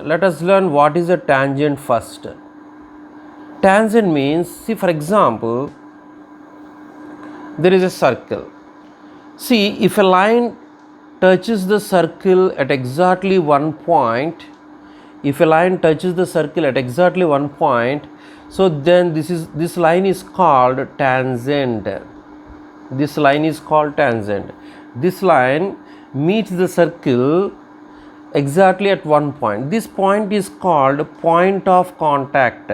Let us learn what is a tangent first. Tangent means, see, for example, there is a circle. See, if a line touches the circle at exactly one point, so then this line is called tangent. This line is called tangent. This line meets the circle exactly at one point. This point is called point of contact.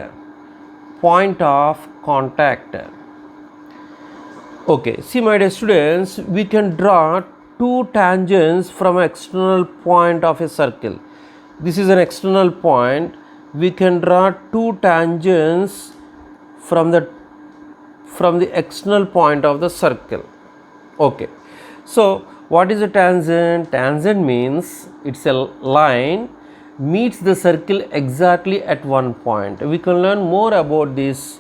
Point of contact. Okay, see my dear students, we can draw two tangents from an external point of a circle. This is an external point. We can draw two tangents from the external point of the circle. Okay, so what is a tangent? Tangent means it's a line meets the circle exactly at one point. We can learn more about this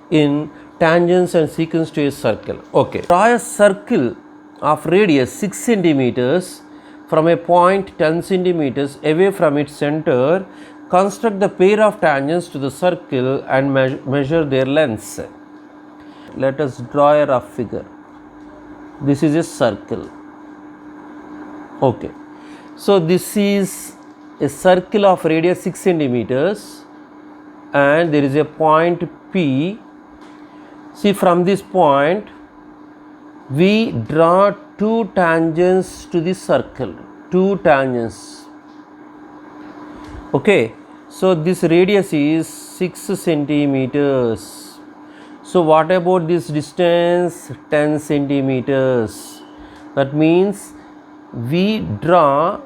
in tangents and secants to a circle. Okay, draw a circle of radius 6 centimeters from a point 10 centimeters away from its center. Construct the pair of tangents to the circle and measure their lengths. Let us draw a rough figure. This is a circle. Okay, so this is a circle of radius 6 centimeters and there is a point P. See, from this point we draw two tangents to the circle, two tangents. Okay, so this radius is 6 centimeters. So what about this distance? 10 centimeters. That means we will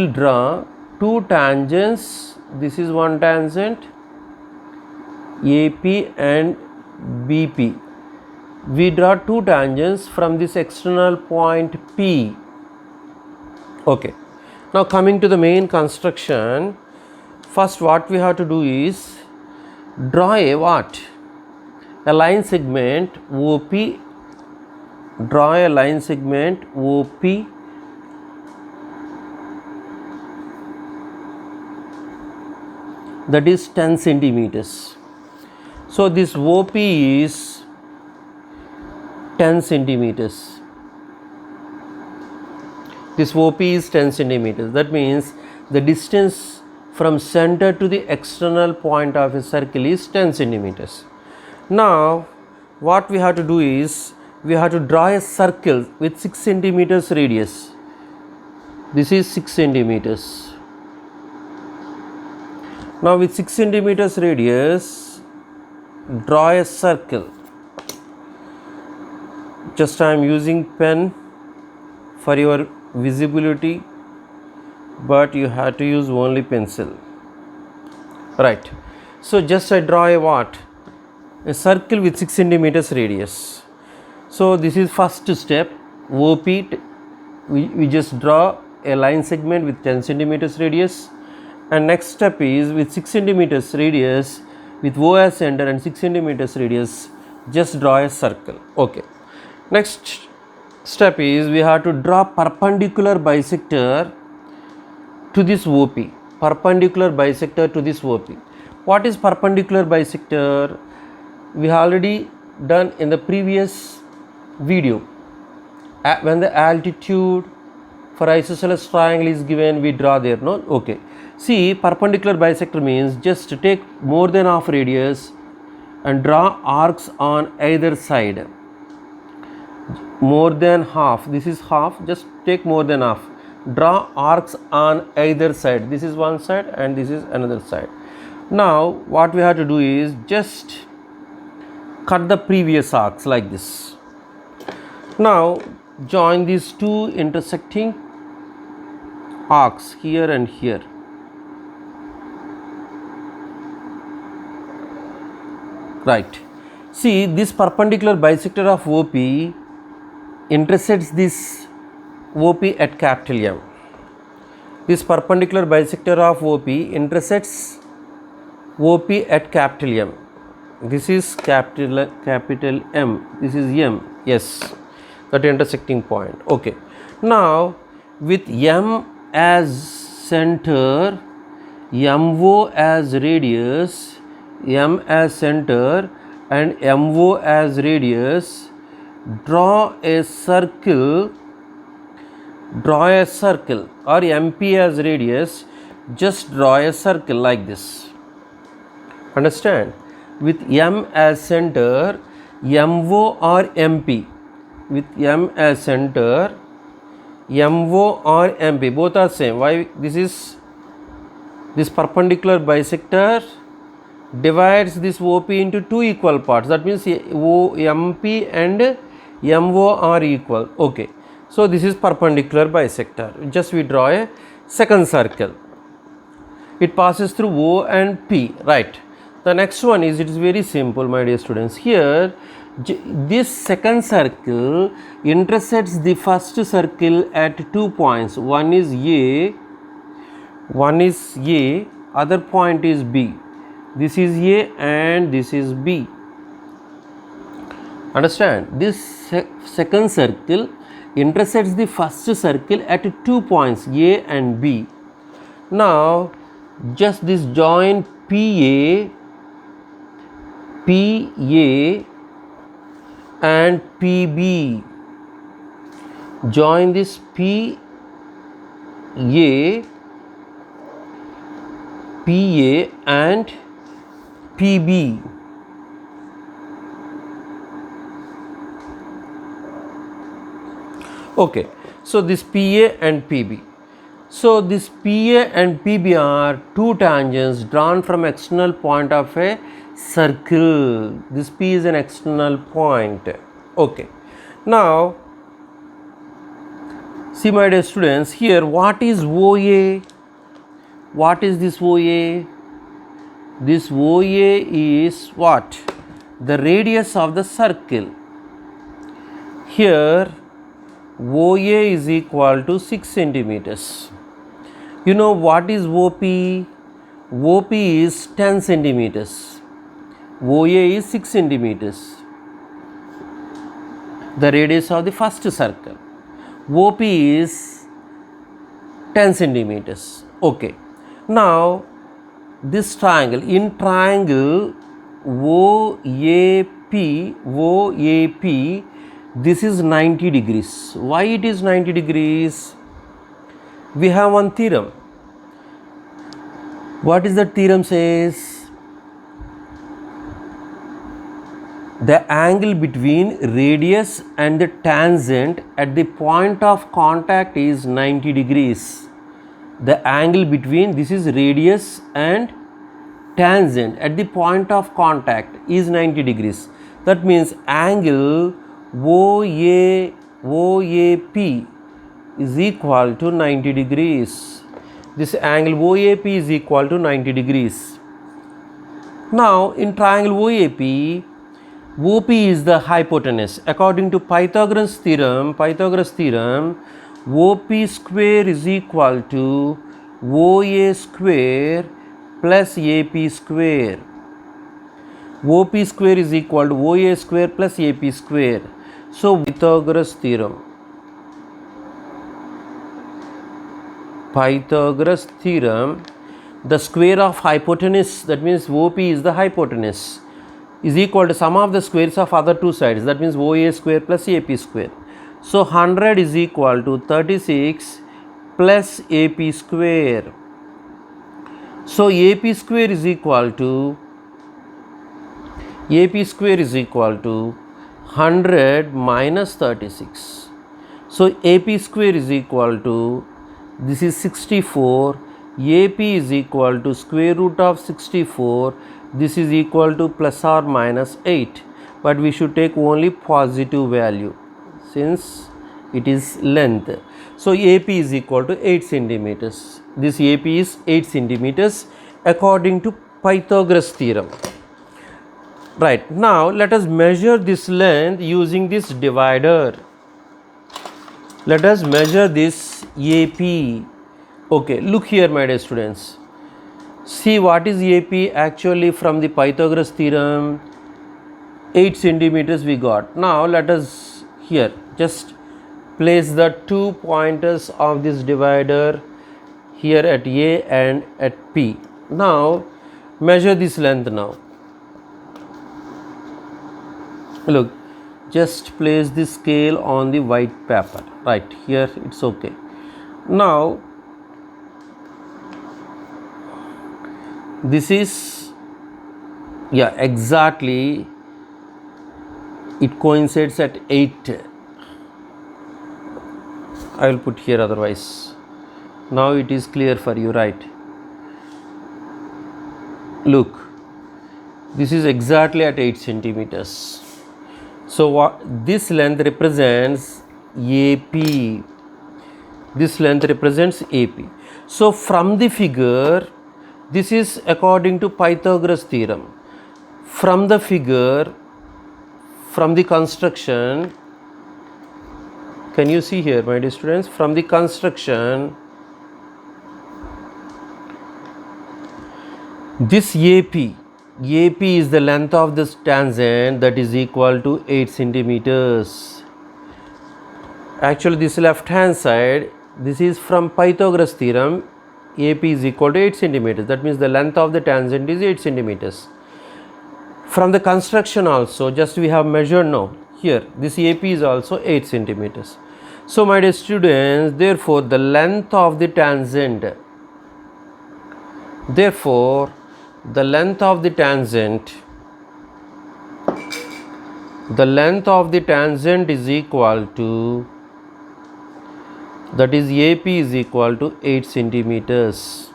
draw two tangents. This is one tangent AP and BP. We draw two tangents from this external point P. Okay, now coming to the main construction, first what we have to do is draw a what? A line segment OP. Draw a line segment OP that is 10 centimeters. So this OP is 10 centimeters. This OP is 10 centimeters. That means the distance from center to the external point of a circle is 10 centimeters. Now what we have to do is we have to draw a circle with 6 centimeters radius. This is 6 centimeters. Now with 6 centimeters radius, draw a circle. Just I am using pen for your visibility, but you have to use only pencil. Right. So just I draw a what? A circle with 6 centimeters radius. So this is first step. OP, we just draw a line segment with 10 centimeters radius, and next step is with 6 centimeters radius with O as center and 6 centimeters radius, just draw a circle. Okay, next step is we have to draw perpendicular bisector to this OP. Perpendicular bisector to this OP. What is perpendicular bisector? We have already done in the previous video. When the altitude for isosceles triangle is given, we draw there, no? Okay, see, perpendicular bisector means just take more than half radius and draw arcs on either side. More than half, this is half, just take more than half, draw arcs on either side. This is one side and this is another side. Now what we have to do is just cut the previous arcs like this. Now join these two intersecting arcs here and here. Right. See, this perpendicular bisector of OP intersects this OP at capital M. This perpendicular bisector of OP intersects OP at capital M. This is capital M. This is M. Yes, that intersecting point. Okay. Now with M as center, MO as radius, M as center and MO as radius. Draw a circle or MP as radius. Just draw a circle like this. Understand? With M as center, MO or MP. With M as center, MO or MP, both are same. Why? This perpendicular bisector divides this OP into two equal parts. That means MP and MO are equal. Okay. So this is perpendicular bisector. Just we draw a second circle. It passes through O and P. Right. The next one is, it is very simple, my dear students. Here, this second circle intersects the first circle at 2 points. One is A, other point is B. This is A and this is B. Understand? This second circle intersects the first circle at 2 points A and B. Now, just this join PA and PB. Join this PA and PB. Okay, so this PA and PB. So this PA and PB are two tangents drawn from external point of a circle. This P is an external point. Okay. Now, see my dear students, here what is OA? What is this OA? This OA is what? The radius of the circle. Here OA is equal to 6 centimeters. You know what is OP? OP is 10 centimeters. OA is 6 centimeters. The radius of the first circle. OP is 10 centimeters. Okay. Now, this triangle, in triangle OAP, this is 90 degrees. Why it is 90 degrees? We have one theorem. What is the theorem says? The angle between radius and the tangent at the point of contact is 90 degrees. The angle between, this is radius and tangent at the point of contact is 90 degrees. That means angle OAP is equal to 90 degrees. This angle OAP is equal to 90 degrees. Now, in triangle OAP, OP is the hypotenuse. According to Pythagoras theorem, OP square is equal to OA square plus AP square. OP square is equal to OA square plus AP square. So, Pythagoras theorem, the square of hypotenuse, that means OP is the hypotenuse, is equal to sum of the squares of other two sides, that means OA square plus AP square. So 100 is equal to 36 plus AP square. So AP square is equal to 100 minus 36. So AP square is equal to, this is 64, AP is equal to square root of 64, this is equal to plus or minus 8, but we should take only positive value since it is length. So AP is equal to 8 centimeters. This AP is 8 centimeters according to Pythagoras theorem. Right, now let us measure this length using this divider. Let us measure this AP. Okay, look here my dear students. See what is AP actually from the Pythagoras theorem. 8 centimeters we got. Now let us here just place the two pointers of this divider here at A and at P. Now measure this length now. Look, just place the scale on the white paper. Right here it's okay. Now this is, yeah, exactly, it coincides at 8. I will put here otherwise. Now it is clear for you, right? Look, this is exactly at 8 centimeters. So what this length represents AP. This length represents AP. So from the figure, this is according to Pythagoras theorem. From the figure, from the construction, can you see here, my dear students? From the construction, this AP is the length of this tangent, that is equal to 8 centimeters. Actually, this left hand side, this is from Pythagoras theorem. AP is equal to 8 centimeters. That means the length of the tangent is 8 centimeters. From the construction also, just we have measured now. Here, this AP is also 8 centimeters. So, my dear students, therefore, the length of the tangent, the length of the tangent is equal to, that is AP is equal to 8 centimeters.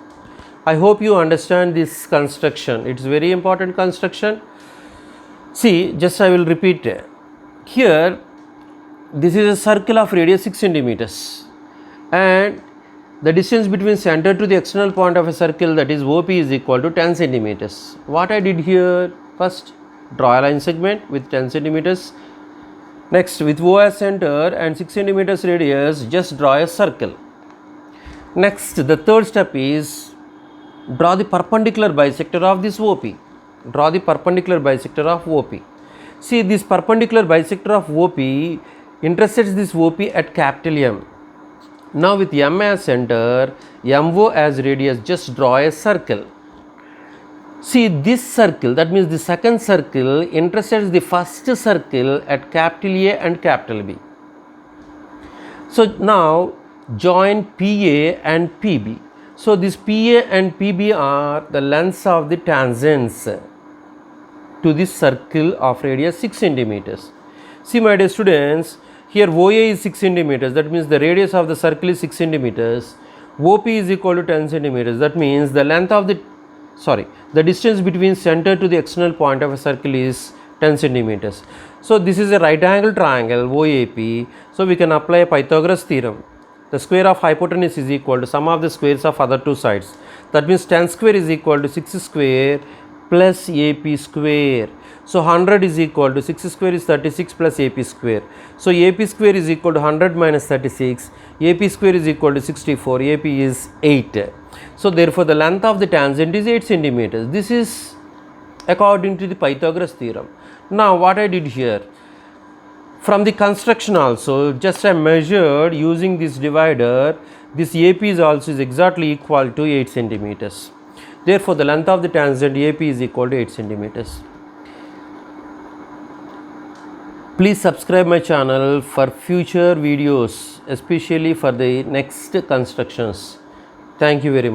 I hope you understand this construction. It's very important construction. See, just I will repeat. Here, this is a circle of radius 6 centimeters, and the distance between center to the external point of a circle, that is OP, is equal to 10 centimeters. What I did here, first draw a line segment with 10 centimeters. Next, with O as center and 6 centimeters radius, just draw a circle. Next, the third step is draw the perpendicular bisector of this OP. Draw the perpendicular bisector of OP. See, this perpendicular bisector of OP intersects this OP at capital M. Now with M as center, MO as radius, just draw a circle. See, this circle, that means the second circle intersects the first circle at capital A and capital B. So now join PA and PB. So this PA and PB are the lengths of the tangents to this circle of radius 6 centimeters. See, my dear students, here OA is 6 centimeters, that means the radius of the circle is 6 centimeters. OP is equal to 10 centimeters, that means the length of the distance between center to the external point of a circle is 10 centimeters. So this is a right angle triangle OAP. So we can apply a Pythagoras theorem. The square of hypotenuse is equal to sum of the squares of other two sides. That means 10 square is equal to 6 square plus AP square. So 100 is equal to 6 square is 36 plus AP square. So AP square is equal to 100 minus 36. AP square is equal to 64. AP is 8. So therefore the length of the tangent is 8 centimeters. This is according to the Pythagoras theorem. Now what I did here, from the construction also, just I measured using this divider. This AP is also is exactly equal to 8 centimeters. Therefore the length of the tangent AP is equal to 8 centimeters. Please subscribe my channel for future videos, especially for the next constructions. Thank you very much.